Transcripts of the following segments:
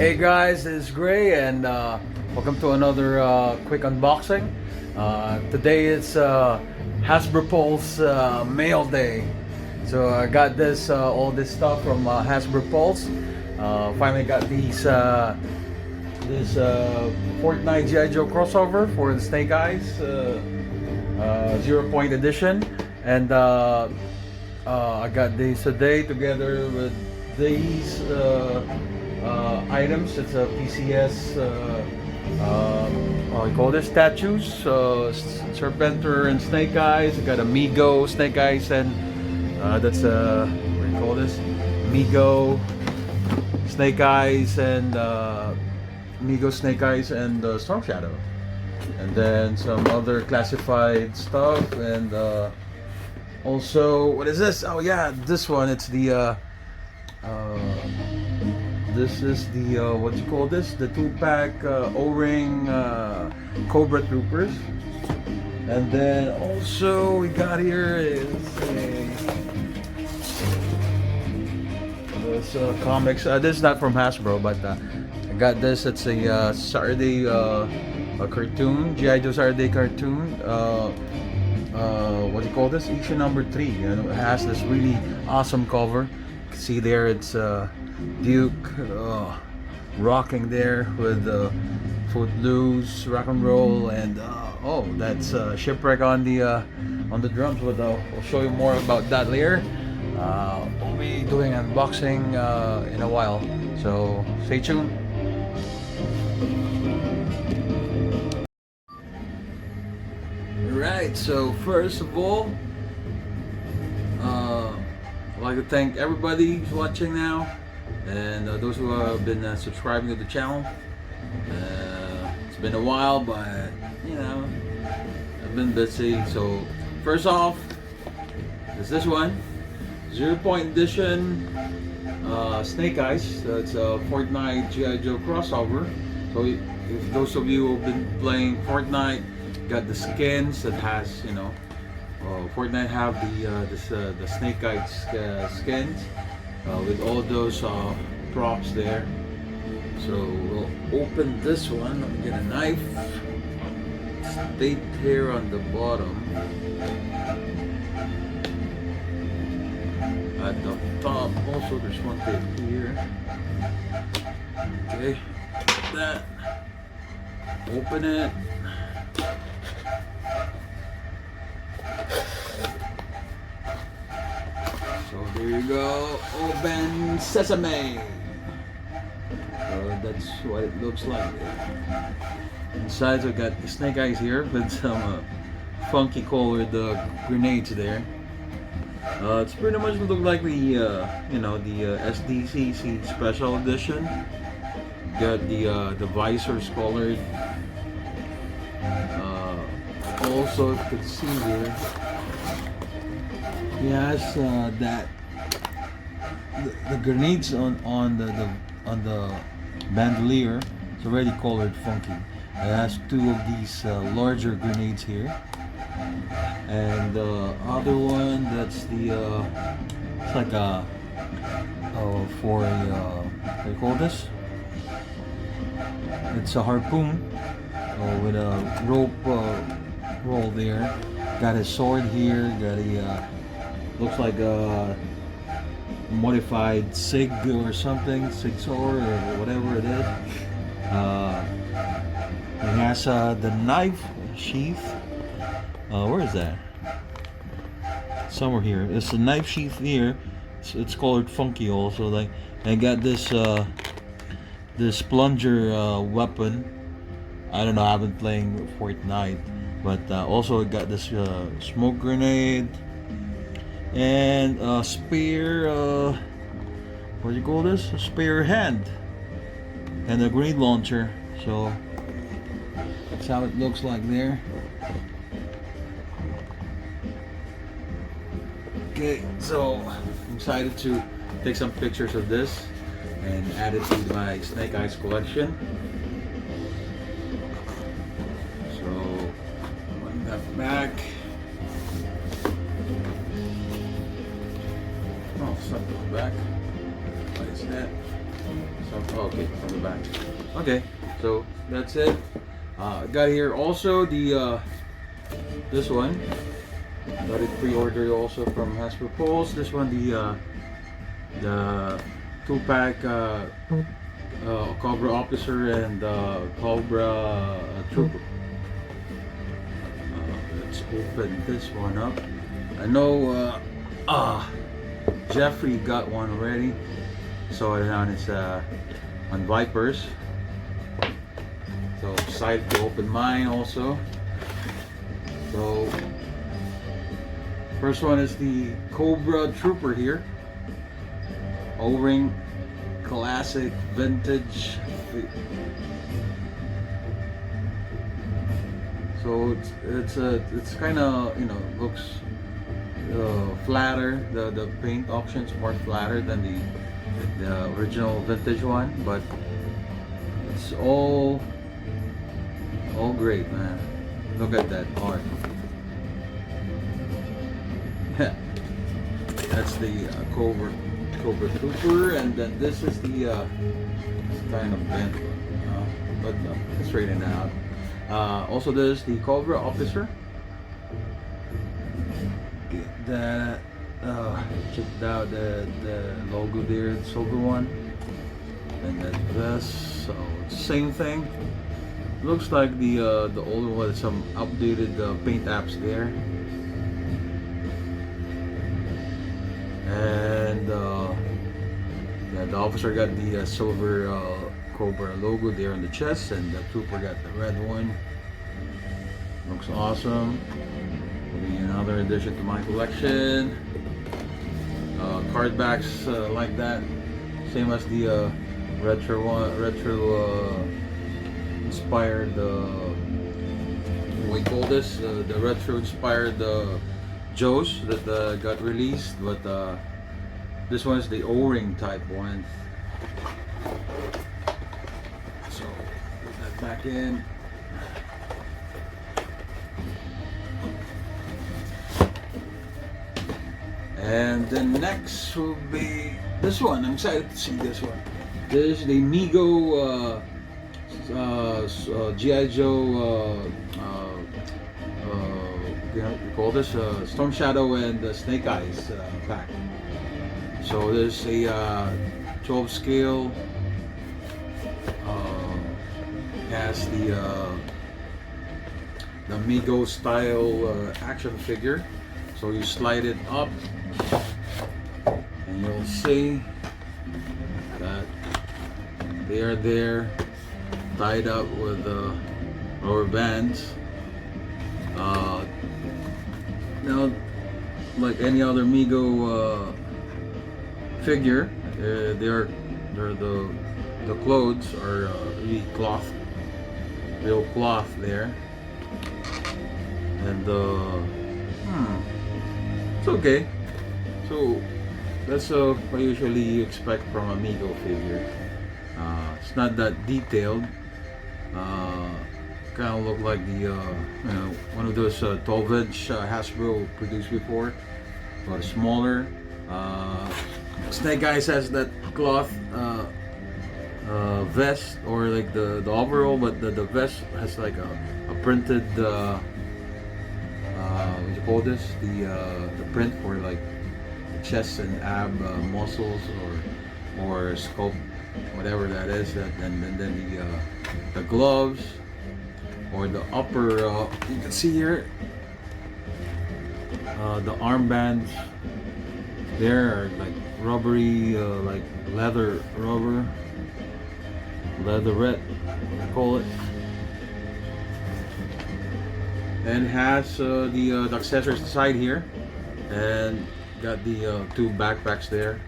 Hey guys, it's Gray and welcome to another quick unboxing. Today it's Hasbro Pulse mail day. So I got this all this stuff from Hasbro Pulse. Finally got these this Fortnite G.I. Joe crossover for the Snake Eyes 0-point edition, and I got these today together with these items. It's a PCS what do you call this, statues, Serpentor and Snake Eyes. I got a Mego Snake Eyes, and that's what do you call this, Mego Snake Eyes, and Mego Snake Eyes and Storm Shadow, and then some other classified stuff, and also, what is this? Oh yeah, this one. It's the this is the what you call this? The 2-pack O-ring Cobra Troopers. And then also we got here is this comics. This is not from Hasbro, but I got this. It's a Saturday a cartoon, G.I. Joe Saturday cartoon. What do you call this? Issue number 3, and it has this really awesome cover. You can see there, it's Duke rocking there with Footloose, rock and roll, and oh, that's Shipwreck on the drums. But I'll show you more about that later. We'll be doing an unboxing in a while, so stay tuned. Right, so first of all, I'd like to thank everybody who's watching now, and those who have been subscribing to the channel. It's been a while, but you know, I've been busy. So first off is this one, 0-point edition Snake Eyes. So it's a Fortnite G.I. Joe crossover. So if those of you who've been playing Fortnite, got the skins that has, you know, Fortnite have the Snake Eyes skins with all those props there. So we'll open this one. Let me get a knife. State here on the bottom. At the top also there's one tape here. Okay, that. Open it. So there you go, open sesame. So that's what it looks like. Inside we got the Snake Eyes here with some funky colored grenades there. It's pretty much look like the you know, the SDCC special edition. Got the visors colored. Also, you can see here, he has that the grenades on the bandolier. It's already colored funky. It has 2 of these larger grenades here, and the other one, that's the it's like a for a what do you call this? It's a harpoon with a rope roll there. Got his sword here. Got a looks like a modified SIG or something, SIG sword or whatever it is. It has the knife sheath. Where is that? Somewhere here. It's a knife sheath here. It's colored funky also. Like, I got this this plunger weapon. I don't know. I haven't playing Fortnite, but also I got this smoke grenade and a spear. What do you call this? A spear hand and a grenade launcher. So that's how it looks like there. Okay, so I'm excited to take some pictures of this and add it to my Snake Eyes collection. So run that back. Oh, it's not going back. What is that? Okay, from the back. Okay, so that's it. Got here also the this one. Got it pre-ordered also from Hasbro Pulse. This one, the 2-pack Cobra Officer and Cobra Trooper. Let's open this one up. I know Jeffrey got one already. Saw it on his on Vipers. So excited to open mine also. So first one is the Cobra Trooper here. O-ring, classic, vintage. So it's kind of, you know, looks flatter. The paint options more flatter than the original vintage one, but it's all great, man. Look at that art. That's the Cobra Trooper, and then this is the it's kind of bent, but it's straightened out. Also, there's the Cobra Officer. That check out the logo there, the silver one, and then this. So same thing. Looks like the older one with some updated paint apps there. And yeah, the officer got the silver Cobra logo there on the chest, and the trooper got the red one. Looks awesome. Will be another addition to my collection. Card backs like that, same as the retro inspired. What we call this? The retro inspired Joes that got released, but this one is the O-ring type one. So put that back in. And then next will be this one. I'm excited to see this one. This is the Mego G.I. Joe. We call this Storm Shadow and Snake Eyes pack. So there's a 12 scale. Has the Mego style action figure. So you slide it up, and you'll see that they are there, tied up with rubber bands. Now, like any other Mego figure, the clothes are really cloth, real cloth there, and it's okay. So that's what I usually expect from a Mego figure. It's not that detailed. Kind of look like the one of those 12-inch Hasbro produced before, but smaller. Snake Eyes has that cloth vest, or like the overall, but the vest has like a printed what do you call this? The print for like the chest and ab muscles or sculpt, whatever that is. And then the gloves, or the upper, you can see here, the armbands there are like rubbery, like leatherette, I call it. And has the accessories inside here, and got the two backpacks there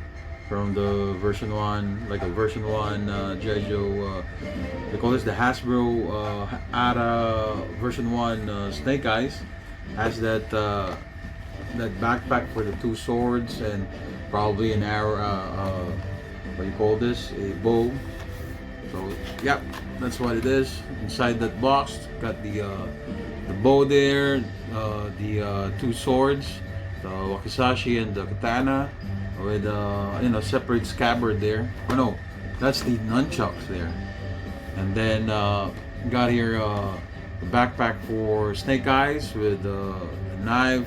from the version 1, like a version 1 G.I. Joe, they call this the Hasbro ATA version 1 Snake Eyes. Has that backpack for the two swords, and probably an arrow, what do you call this, a bow. So yeah, that's what it is. Inside that box, got the bow there, the two swords, the wakizashi and the katana, with separate scabbard there. Oh no, That's the nunchucks there. And then got here a backpack for Snake Eyes with a knife.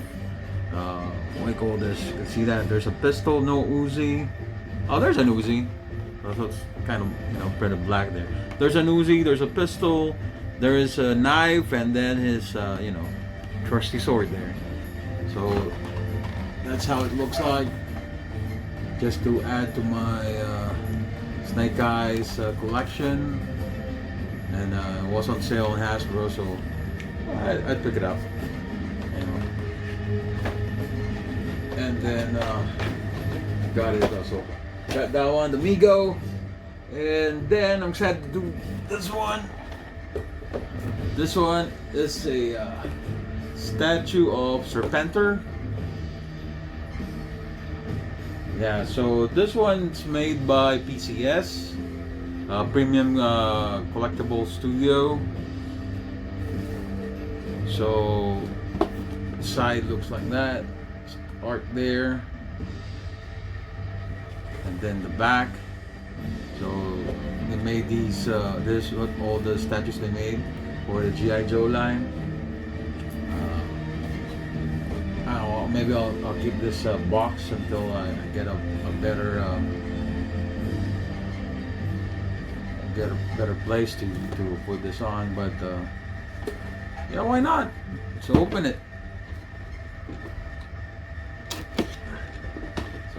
What do you call this? You can see that there's a pistol, no Uzi. Oh, there's an Uzi. So it's kind of, you know, printed black there. There's an Uzi, there's a pistol, there is a knife, and then his, you know, trusty sword there. So that's how it looks like. Just to add to my Snake Eyes collection. And it was on sale on Hasbro, so I'd pick it up. And then got it also. Got that one, the Migo. And then I'm excited to do this one. This one is a statue of Serpentor. Yeah, so this one's made by PCS, Premium Collectible Studio. So the side looks like that. Art there, and then the back. So they made these. This what all the statues they made for the GI Joe line. I don't know. Maybe I'll keep this box until I get a better place to put this on. But yeah, why not? So open it.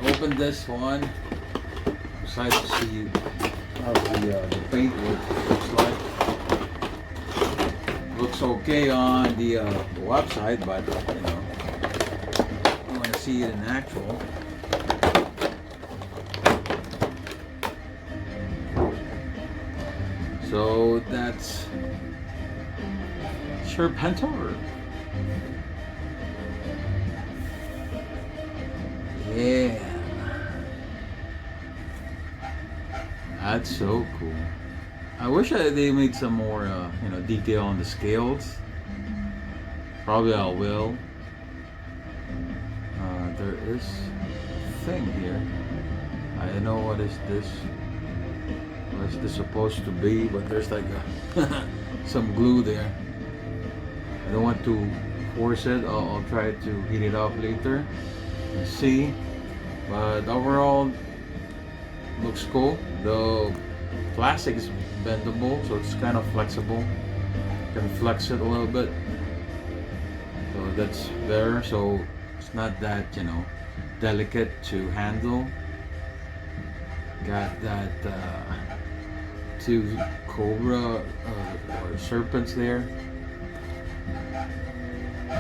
Open this one. I'm excited to see how the paint looks like. Looks okay on the website, but you know, I want to see it in actual. So that's Serpentor. Yeah. That's so cool. I wish they made some more, you know, detail on the scales. Probably I will. There is a thing here. I don't know what is this. What is this supposed to be? But there's like some glue there. I don't want to force it. I'll try to heat it up later and see. But overall, looks cool. The plastic is bendable, so it's kind of flexible. You can flex it a little bit, so that's better. So it's not that, you know, delicate to handle. Got that two cobra or serpents there.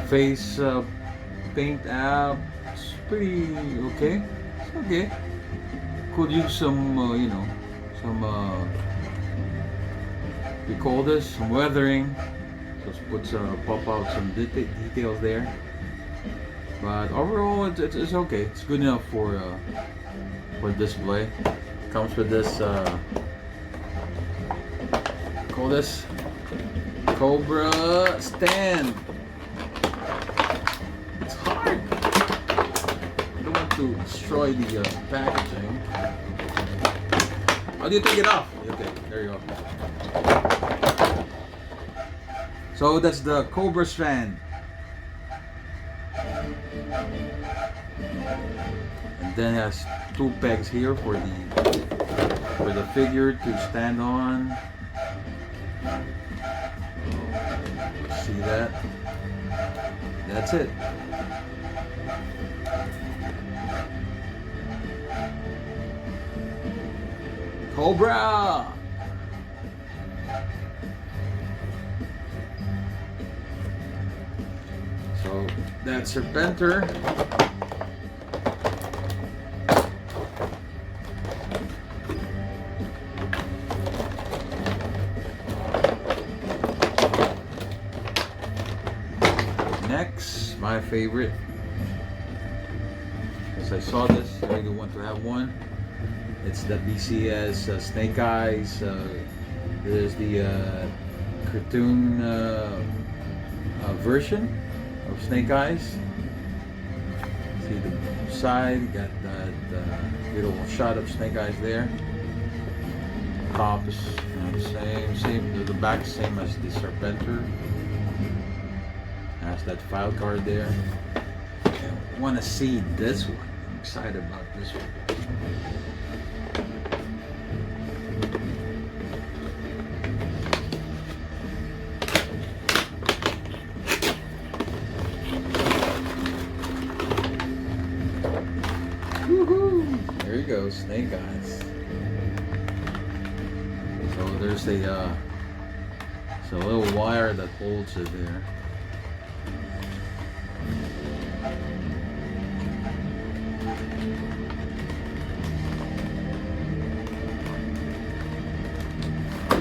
Face paint app. It's pretty okay. It's okay. Could use some, you know, some, we call this, some weathering. Just pop out some details there. But overall, it's okay. It's good enough for display. Comes with this, call this Cobra stand. It's hard. I don't want to destroy the packaging. How do you take it off? Okay, there you go. So that's the Cobra stand. And then it has two pegs here for the figure to stand on. See that? That's it. Cobra! So that's Serpentor. Next, my favorite. As I saw this, I really want to have one. It's the BCS Snake Eyes. There's the cartoon version of Snake Eyes. See the side, got that little shot of Snake Eyes there. top is the same. The back same as the Serpentor. Has that file card there. I want to see this one. I'm excited about this one. Woohoo! There you go, Snake Eyes. So there's a little wire that holds it there.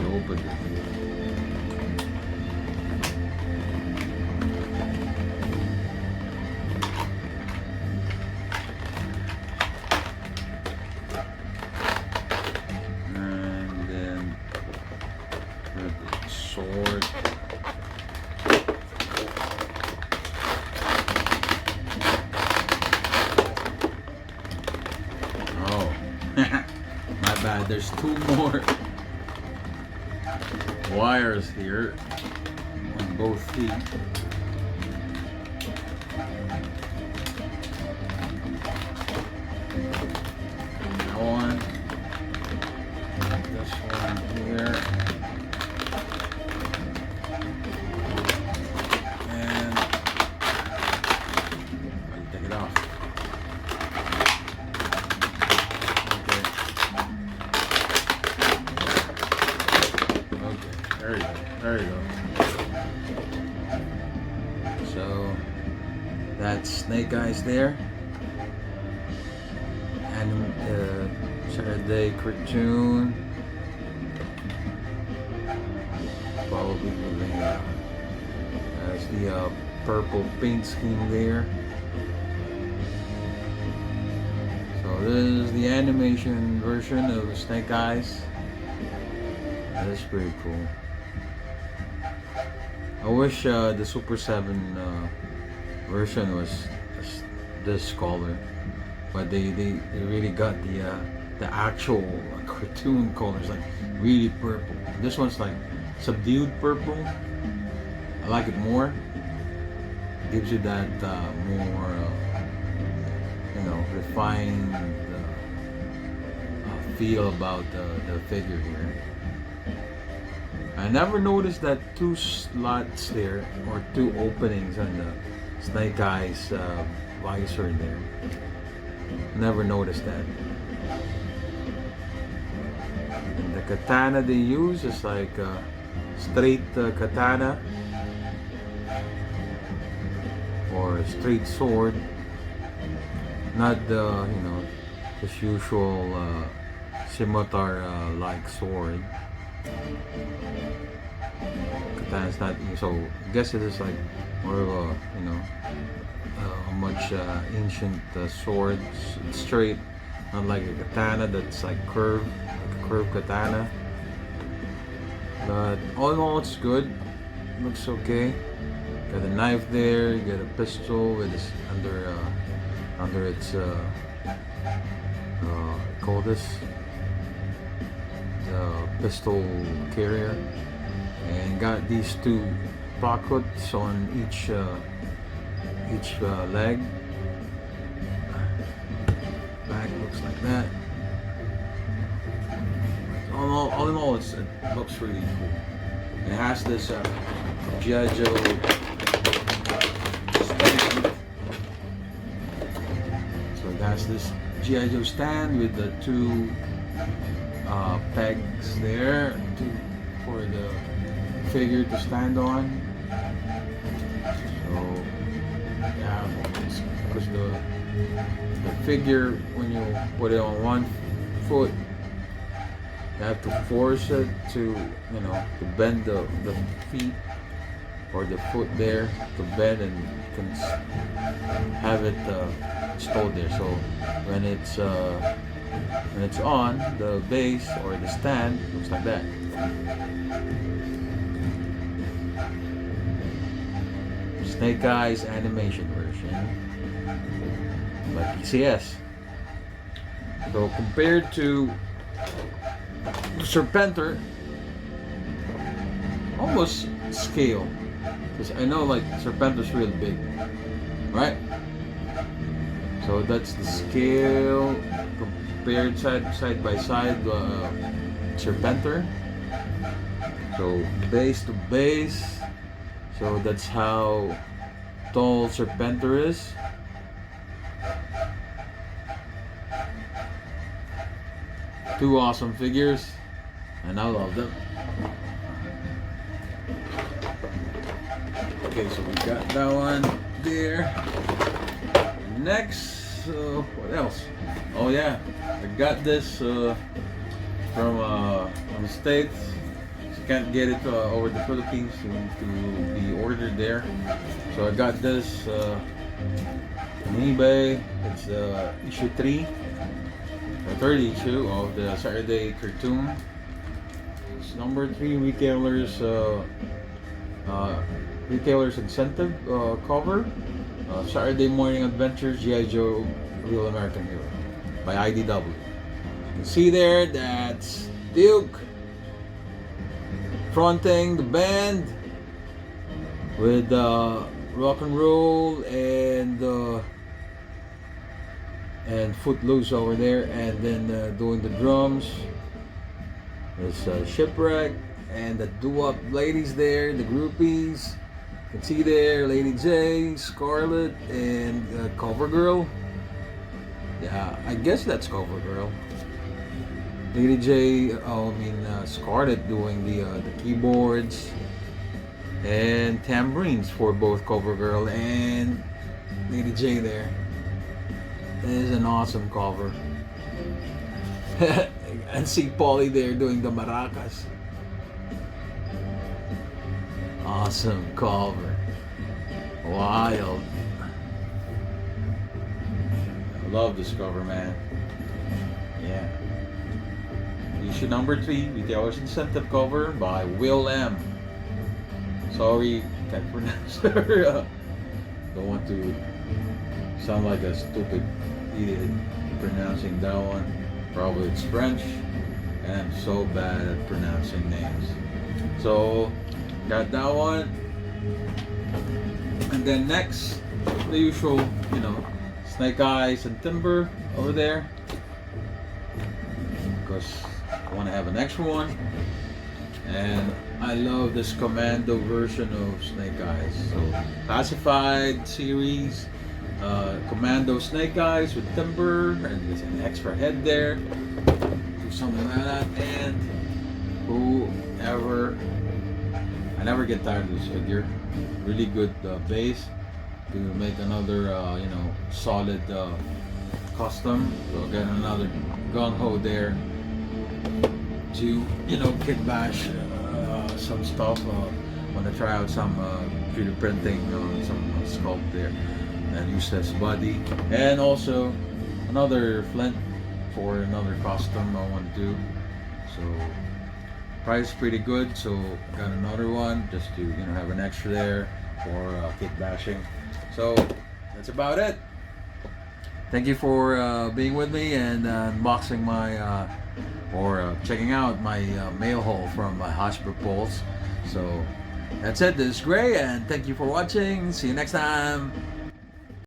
Open it. And then the sword. Oh, my bad. There's two more wires here on both feet. That one, this one here, and I'll take it off. Okay, there you go. There you go. So that's Snake Eyes there. And Saturday cartoon. Probably that's the purple paint scheme there. So this is the animation version of Snake Eyes. That's pretty cool. I wish the Super 7 version was this color, but they really got the actual cartoon colors, like really purple. This one's like subdued purple. I like it more. It gives you that more refined feel about the figure here. I never noticed that two slots there, or two openings on the Snake Eyes visor there. Never noticed that. And the katana they use is like a straight katana, or a straight sword, not the this usual scimitar like sword. Katana's not, so I guess it is like more of a much ancient sword. It's straight, not like a katana that's like curved, like a curved katana. But all in all, it's good. Looks okay. Got a knife there. You got a pistol with this under its call this the pistol carrier, and got these two pockets on each leg. Back looks like that. All in all, it looks really cool. It has this G.I. Joe stand. So it has this G.I. Joe stand with the two pegs there for the figure to stand on. So yeah, because the figure, when you put it on one foot, you have to force it to to bend the feet or the foot there to bend, and you can have it stowed there. So when it's on the base or the stand, it looks like that. Snake Eyes animation version, like PCS. So compared to the Serpentor, almost scale, because I know like Serpentor's really big, right? So that's the scale compared side by side, Serpentor. So base to base, so that's how tall Serpentor is. Two awesome figures, and I love them. Okay, so we got that one there. Next, what else? Oh yeah, I got this from the States. Can't get it over the Philippines to be ordered there, so I got this on eBay. It's issue 3, the third issue of the Saturday cartoon. It's number 3 retailers incentive cover. Saturday Morning Adventures, G.I. Joe, Real American Hero by IDW. You can see there that's Duke fronting the band with rock and roll and Footloose over there, and then doing the drums. There's Shipwreck and the doo-wop ladies there, the groupies. You can see there Lady J, Scarlet, and Cover Girl. Yeah, I guess that's Cover Girl. Lady J, Scarlet doing the keyboards and tambourines for both Cobra Girl and Lady J there. It is an awesome cover. And see Polly there doing the maracas. Awesome cover. Wild. I love this cover, man. Yeah. Issue number 3, Retailers Incentive cover by Will M. Sorry, can't pronounce her. Don't want to sound like a stupid idiot pronouncing that one. Probably it's French, and I'm so bad at pronouncing names. So, got that one. And then next, the usual, Snake Eyes and Timber over there. Because I want to have an extra one, and I love this Commando version of Snake Eyes. So classified series, Commando Snake Eyes with Timber, and there's an extra head there, do something like that. And whoever, I never get tired of this figure. Really good base to make another, solid custom. So again, another gung ho there to kit bash some stuff. Want to try out some 3D printing on some sculpt there and use this body, and also another flint for another custom I want to do. So price is pretty good, so got another one just to have an extra there for kit bashing. So that's about it. Thank you for being with me and unboxing my or checking out my mail haul from Hasbro Pulse. So that's it. This is Gray, and thank you for watching. See you next time.